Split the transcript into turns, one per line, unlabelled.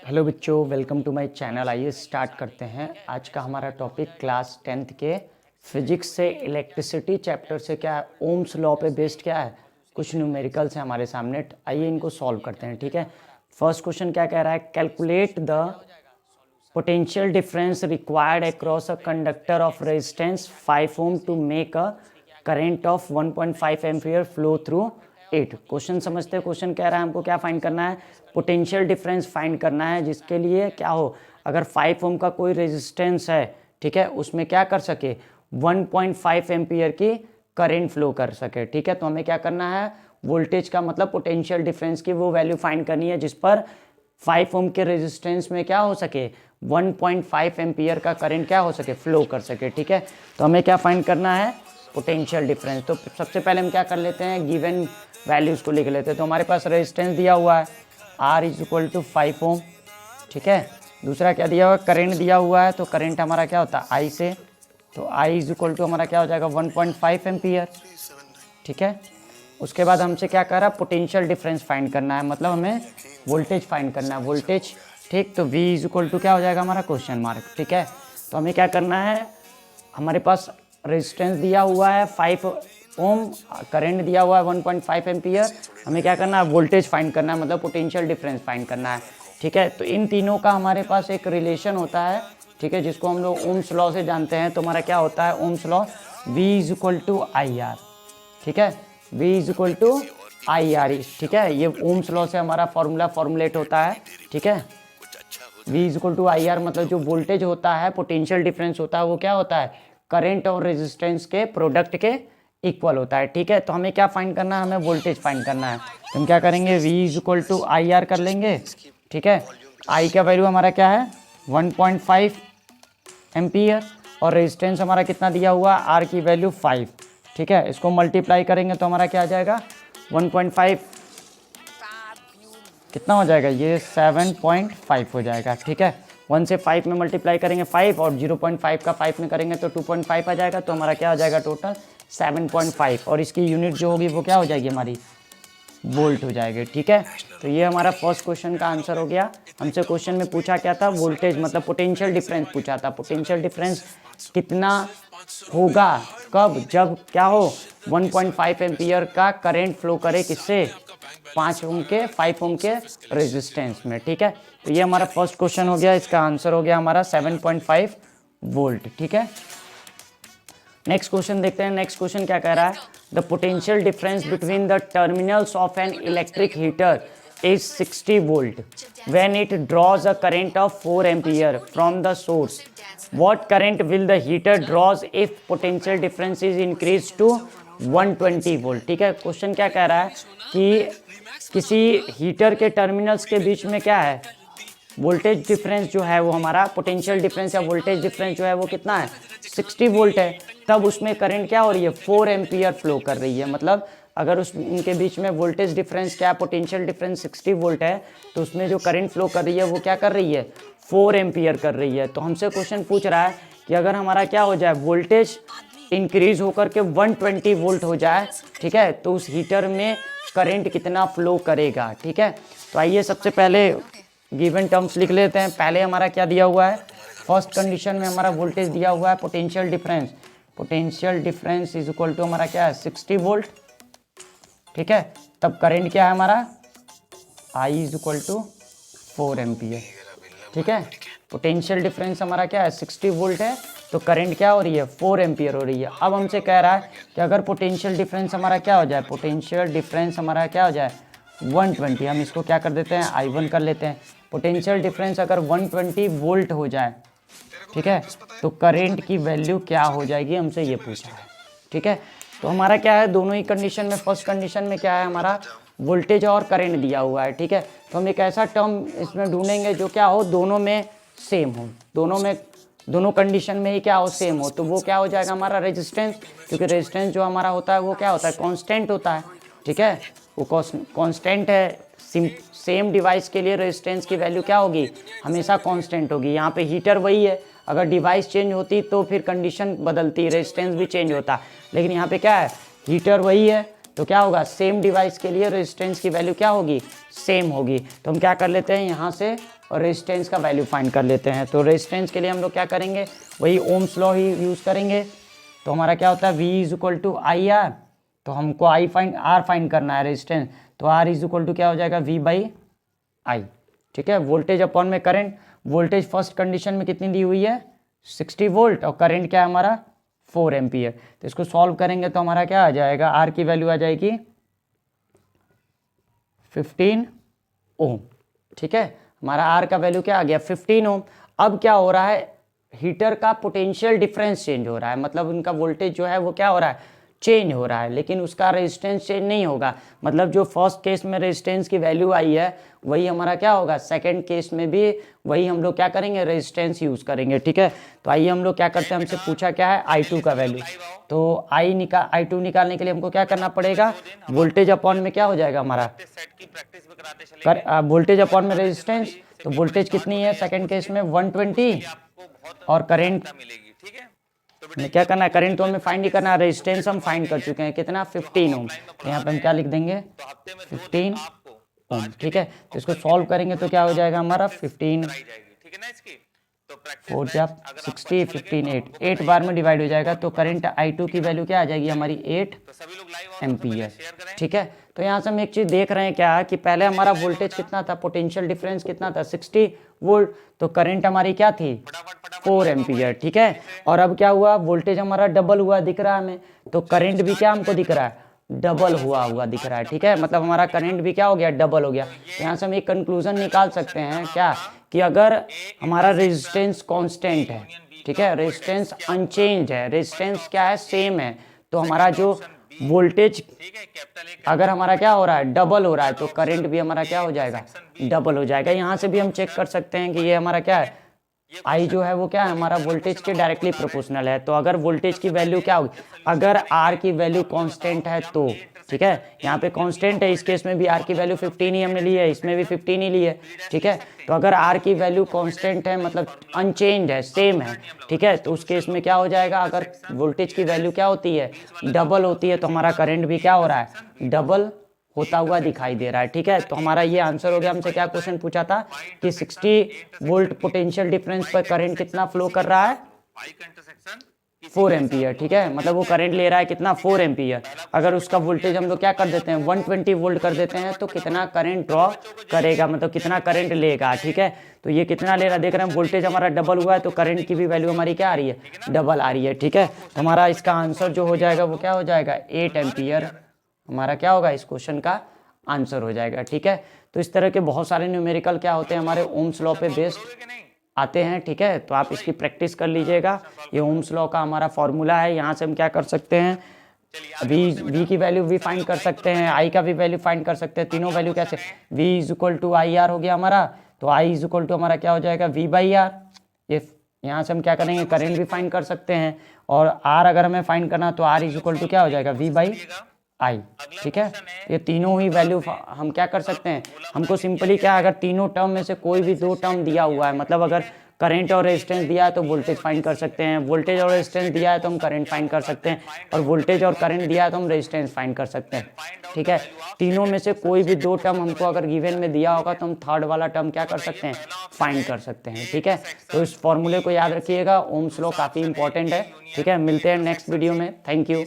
Hello बच्चों, welcome to my channel. आइए start करते हैं। आज का हमारा टॉपिक क्लास 10th के फिजिक्स से इलेक्ट्रिसिटी चैप्टर से क्या है, ओम्स लॉ पे बेस्ड क्या है, कुछ न्यूमेरिकल्स हैं हमारे सामने। आइए इनको सॉल्व करते हैं। ठीक है, फर्स्ट क्वेश्चन क्या कह रहा है, calculate the potential difference required across a conductor of resistance 5 ohm to make a current of 1.5 ampere flow through it. Question समझते हैं। क्वेश्चन कह रहा है हमको क्या फाइंड करना है, पोटेंशियल डिफरेंस फाइंड करना है, जिसके लिए क्या हो, अगर 5 ओम का कोई रेजिस्टेंस है, ठीक है, उसमें क्या कर सके, 1.5 एम्पियर की करंट फ्लो कर सके। ठीक है, तो हमें क्या करना है, वोल्टेज का मतलब पोटेंशियल डिफरेंस की वो वैल्यू फाइंड करनी है जिस पर 5 ओम के रेजिस्टेंस में क्या हो सके, 1.5 एम्पियर का करंट क्या हो सके, फ्लो कर सके। ठीक है, तो हमें क्या फाइंड करना है, पोटेंशियल डिफरेंस। तो सबसे पहले हम क्या कर लेते हैं, गिवन वैल्यूज को लिख लेते हैं। तो हमारे पास रेजिस्टेंस दिया हुआ है R इज इक्वल टू 5 ओम। ठीक है, दूसरा क्या दिया हुआ है, करंट दिया हुआ है। तो करंट हमारा क्या होता है I से, तो I इज इक्वल टू हमारा क्या हो जाएगा 1.5 एम्पियर। ठीक है, उसके बाद हमसे क्या कर रहा है, पोटेंशियल डिफरेंस फाइंड करना है, मतलब हमें वोल्टेज फाइंड करना है, वोल्टेज। ठीक, तो V इज इक्वल टू क्या हो जाएगा हमारा क्वेश्चन मार्क। ठीक है, तो हमें क्या करना है, हमारे पास रेजिस्टेंस दिया हुआ है 5 ओम, करंट दिया हुआ है 1.5 एम्पियर। हमें क्या करना है, वोल्टेज फाइंड करना है, मतलब पोटेंशियल डिफरेंस फाइंड करना है। ठीक है, तो इन तीनों का हमारे पास एक रिलेशन होता है, ठीक है, जिसको हम लोग ओम्स लॉ से जानते हैं। तो हमारा क्या होता है, Ohm's law, V is equal to I R. ठीक है, V is equal to I R. ठीक है, ये ओम्स लॉ से हमारा फॉर्मूला फॉर्मुलेट होता है। ठीक है, V is equal to I R, मतलब जो वोल्टेज होता है, पोटेंशियल डिफरेंस होता है, वो क्या होता है, करंट और रेजिस्टेंस के प्रोडक्ट के इक्वल होता है। ठीक है, तो हमें क्या फाइंड करना है, हमें वोल्टेज फाइंड करना है। तो हम क्या करेंगे, V is equal to I R कर लेंगे। ठीक है, I का वैल्यू हमारा क्या है, 1.5 एम्पियर, और रेजिस्टेंस हमारा कितना दिया हुआ है, R की वैल्यू 5। ठीक है, इसको मल्टीप्लाई करेंगे तो हमारा क्या आ जाएगा, 1.5 कितना हो जाएगा, ये 7.5 हो जाएगा। ठीक है, 1 से 5 में मल्टीप्लाई करेंगे 5, और 0.5 का 5 में करेंगे तो 2.5 आ जाएगा। तो हमारा क्या हो जाएगा, टोटल 7.5, और इसकी यूनिट जो होगी वो क्या हो जाएगी, हमारी वोल्ट हो जाएगी। ठीक है, तो ये हमारा फर्स्ट क्वेश्चन का आंसर हो गया। हमसे क्वेश्चन में पूछा क्या था, वोल्टेज मतलब पोटेंशियल डिफरेंस पूछा था। पोटेंशियल डिफरेंस कितना होगा, कब, जब क्या हो, 1.5 एम्पियर का करंट फ्लो करे, किससे, 5 ओम के 5 ओम के रेजिस्टेंस में। ठीक है, तो ये हमारा फर्स्ट क्वेश्चन हो गया, इसका आंसर हो गया हमारा 7.5 वोल्ट। ठीक है, नेक्स्ट क्वेश्चन देखते हैं। नेक्स्ट क्वेश्चन क्या कह रहा है, the potential difference between the terminals of an electric heater is 60 volt when it draws a current of 4 ampere from the source. What current will the heater draws if potential difference is increased to 120 volt? ठीक है, question क्या कह रहा है कि किसी heater के terminals के बीच में क्या है, वोल्टेज डिफरेंस जो है वो हमारा, पोटेंशियल डिफरेंस या वोल्टेज डिफरेंस जो है वो कितना है, 60 वोल्ट है। तब उसमें करंट क्या हो रही है, 4 एम्पियर फ्लो कर रही है। मतलब अगर उस उनके बीच में वोल्टेज डिफरेंस क्या, पोटेंशियल डिफरेंस 60 वोल्ट है, तो उसमें जो करंट फ्लो कर रही है वो क्या कर रही है, 4 एम्पियर कर रही है। तो हमसे क्वेश्चन पूछ रहा है कि अगर हमारा क्या हो जाए, वोल्टेज इंक्रीज होकर के 120 वोल्ट हो जाए, ठीक है, तो उस हीटर में करंट कितना फ्लो करेगा। ठीक है, तो आइए सबसे पहले गिवन टर्म्स लिख लेते हैं। पहले हमारा क्या दिया हुआ है, फर्स्ट कंडीशन में हमारा वोल्टेज दिया हुआ है, potential difference, potential difference is equal to हमारा क्या है, 60 वोल्ट। ठीक है, तब करंट क्या है हमारा, I is equal to 4 ampere. ठीक है, पोटेंशियल डिफरेंस हमारा क्या है, 60 वोल्ट है, तो करंट क्या हो रही है, 4 एम्पियर हो रही है। अब हमसे कह रहा है कि अगर पोटेंशियल डिफरेंस हमारा क्या हो जाए, पोटेंशियल डिफरेंस हमारा क्या हो जाए 120, हम इसको क्या कर देते हैं, I1 कर लेते हैं। पोटेंशियल डिफरेंस अगर 120 वोल्ट हो जाए, ठीक है, तो करंट की वैल्यू क्या हो जाएगी, हमसे ये पूछा है। ठीक है, तो हमारा क्या है, दोनों ही कंडीशन में, फर्स्ट कंडीशन में क्या है हमारा, वोल्टेज और करंट दिया हुआ है। ठीक है, तो हम एक ऐसा टर्म इसमें ढूंढेंगे जो क्या हो, दोनों में सेम हो, दोनों में, दोनों कंडीशन में ही क्या हो, सेम हो। तो वो क्या हो जाएगा हमारा रेजिस्टेंस, क्योंकि रेजिस्टेंस जो हमारा होता है वो क्या होता है, कांस्टेंट होता है। ठीक है, वो कांस्टेंट है, सेम डिवाइस के लिए रेजिस्टेंस की वैल्यू क्या होगी, हमेशा कांस्टेंट होगी। यहाँ पे हीटर वही है, अगर डिवाइस चेंज होती तो फिर कंडीशन बदलती, रेजिस्टेंस भी चेंज होता, लेकिन यहाँ पे क्या है, हीटर वही है, तो क्या होगा, सेम डिवाइस के लिए रेजिस्टेंस की वैल्यू क्या होगी, सेम होगी। तो हम क्या कर लेते हैं, यहाँ से और रेजिस्टेंस का वैल्यू फाइंड कर लेते हैं। तो रेजिस्टेंस के लिए हम लोग क्या करेंगे, वही ओम्स लॉ ही यूज़ करेंगे। तो हमारा क्या होता है, V is equal to I R, तो हमको आर फाइंड करना है रेजिस्टेंस, तो R इज इक्वल टू क्या हो जाएगा, V बाई आई। ठीक है, वोल्टेज अपॉन में करंट, वोल्टेज फर्स्ट कंडीशन में कितनी दी हुई है 60 वोल्ट, और करंट क्या है हमारा 4 एम्पियर। तो इसको सॉल्व करेंगे तो हमारा क्या आ जाएगा, R की वैल्यू आ जाएगी 15 ओम। ठीक है, हमारा R का वैल्यू क्या आ गया 15 ओम। अब क्या हो रहा है, हीटर का पोटेंशियल डिफरेंस चेंज हो रहा है, मतलब उनका वोल्टेज जो है वो क्या हो रहा है, चेंज हो रहा है, लेकिन उसका रेजिस्टेंस चेंज नहीं होगा। मतलब जो फर्स्ट केस में रेजिस्टेंस की वैल्यू आई है वही हमारा क्या होगा, सेकंड केस में भी वही हम लोग क्या करेंगे, रेजिस्टेंस यूज़ करेंगे। ठीक है, तो आइए हम लोग क्या करते हैं, हमसे पूछा क्या है I2 का वैल्यू, तो I2 निकालने के लिए हमको क्या करना पड़ेगा, वोल्टेज अपॉन में क्या हो जाएगा हमारा, वोल्टेज अपॉन में रेजिस्टेंस। तो वोल्टेज कितनी है सेकंड केस में 120, और करंट में क्या करना है, करंट तो हमें फाइंड ही करना है, रेजिस्टेंस हम फाइंड कर चुके हैं कितना 15 ओम। तो यहाँ पे हम क्या लिख देंगे 15 ओम। ठीक है, तो इसको सॉल्व करेंगे तो क्या हो जाएगा हमारा 15 4 जा 60 15 8 बार में डिवाइड हो जाएगा, तो करंट I2 की वैल्यू क्या आ जाएगी हमारी 8 एम्पियर। ठीक है, तो यहाँ से हम एक चीज़ देख रहे हैं क्या, कि पहले हमारा वोल्टेज कितना था, पोटेंशियल डिफरेंस कितना था 60 वोल्ट, तो करंट हमारी क्या थी 4 एम्पियर। ठीक है, और अब क्या हुआ, वोल्टेज हमारा डबल हुआ दिख रहा है हमें, तो करंट भी क्या हमको दिख रहा है, डबल हुआ दिख रहा है। ठीक है, मतलब हमारा करंट भी क्या हो गया, डबल हो गया। तो यहाँ से हम एक कंक्लूजन निकाल सकते हैं क्या, कि अगर हमारा रेजिस्टेंस कांस्टेंट है, ठीक है, रेजिस्टेंस अनचेंज है, रेजिस्टेंस क्या है सेम है, तो हमारा जो वोल्टेज अगर हमारा क्या हो रहा है, डबल हो रहा है, तो करंट भी हमारा क्या हो जाएगा, डबल हो जाएगा। यहाँ से भी हम चेक कर सकते हैं कि ये हमारा क्या है, I जो है वो क्या है हमारा वोल्टेज के डायरेक्टली प्रोपोर्शनल है। तो अगर वोल्टेज की वैल्यू क्या होगी, अगर R की वैल्यू कांस्टेंट है तो, ठीक है, यहाँ पे कांस्टेंट है, इस केस में भी R की वैल्यू 15 ही हमने ली है, इसमें भी 15 ही ली है। ठीक है, तो अगर R की वैल्यू कांस्टेंट है, मतलब अनचेंज है, सेम है, ठीक है, तो उस केस में क्या हो जाएगा, अगर वोल्टेज की वैल्यू क्या होती है, डबल होती है, तो हमारा करंट भी क्या हो रहा है, डबल होता हुआ दिखाई दे रहा है। ठीक है, तो हमारा ये आंसर हो गया। हमसे क्या क्वेश्चन पूछा था कि 60 वोल्ट पोटेंशियल डिफरेंस पर करंट कितना फ्लो कर रहा है, 4 एम्पियर। ठीक है, मतलब वो करंट ले रहा है कितना 4 एम्पियर। अगर उसका वोल्टेज हम लोग क्या कर देते हैं 120 वोल्ट कर देते हैं, तो कितना करंट ड्रॉ करेगा, मतलब कितना करंट लेगा। ठीक है, तो ये कितना ले रहा है, देख रहे हैं वोल्टेज हमारा डबल हुआ है, तो करंट की भी वैल्यू हमारी क्या आ रही है, डबल आ रही है। ठीक है, तो हमारा इसका आंसर जो हो जाएगा वो क्या हो जाएगा, 8 एम्पियर हमारा क्या होगा, इस क्वेश्चन का आंसर हो जाएगा। ठीक है, तो इस तरह के बहुत सारे न्यूमेरिकल क्या होते हैं हमारे ओम्स लॉ पे बेस्ड आते हैं। ठीक है, तो आप इसकी प्रैक्टिस कर लीजिएगा। ये ओम्स लॉ का हमारा फॉर्मूला है, यहाँ से हम क्या कर सकते हैं, वी की वैल्यू भी फाइंड कर सकते हैं, आई का भी वैल्यू फाइंड कर सकते हैं। तीनों वैल्यू कैसे, V is equal to I R हो गया हमारा, तो I इज इक्वल टू हमारा क्या हो जाएगा, V बाई आर। ये यहाँ से हम क्या करेंगे, करंट भी फाइंड कर सकते हैं, और R अगर हमें फाइंड करना तो R इज इक्वल टू क्या हो जाएगा, V बाई आई। ठीक है, ये तीनों ही वैल्यू हम क्या कर सकते हैं, हमको सिंपली क्या, अगर तीनों टर्म में से कोई भी दो टर्म दिया हुआ है, मतलब अगर करंट और रेजिस्टेंस दिया है तो वोल्टेज फाइंड कर सकते हैं, वोल्टेज और रेजिस्टेंस दिया है तो हम करंट फाइंड कर सकते हैं, और वोल्टेज और करंट दिया है तो हम रेजिस्टेंस फाइंड कर सकते हैं। ठीक है, तीनों में से कोई भी दो टर्म हमको अगर गिवन में दिया होगा तो हम थर्ड वाला टर्म क्या कर सकते हैं, फाइंड कर सकते हैं। ठीक है, तो इस फॉर्मूले को याद रखिएगा, ओम्स लॉ काफ़ी इंपॉर्टेंट है। ठीक है, मिलते हैं नेक्स्ट वीडियो में, थैंक यू।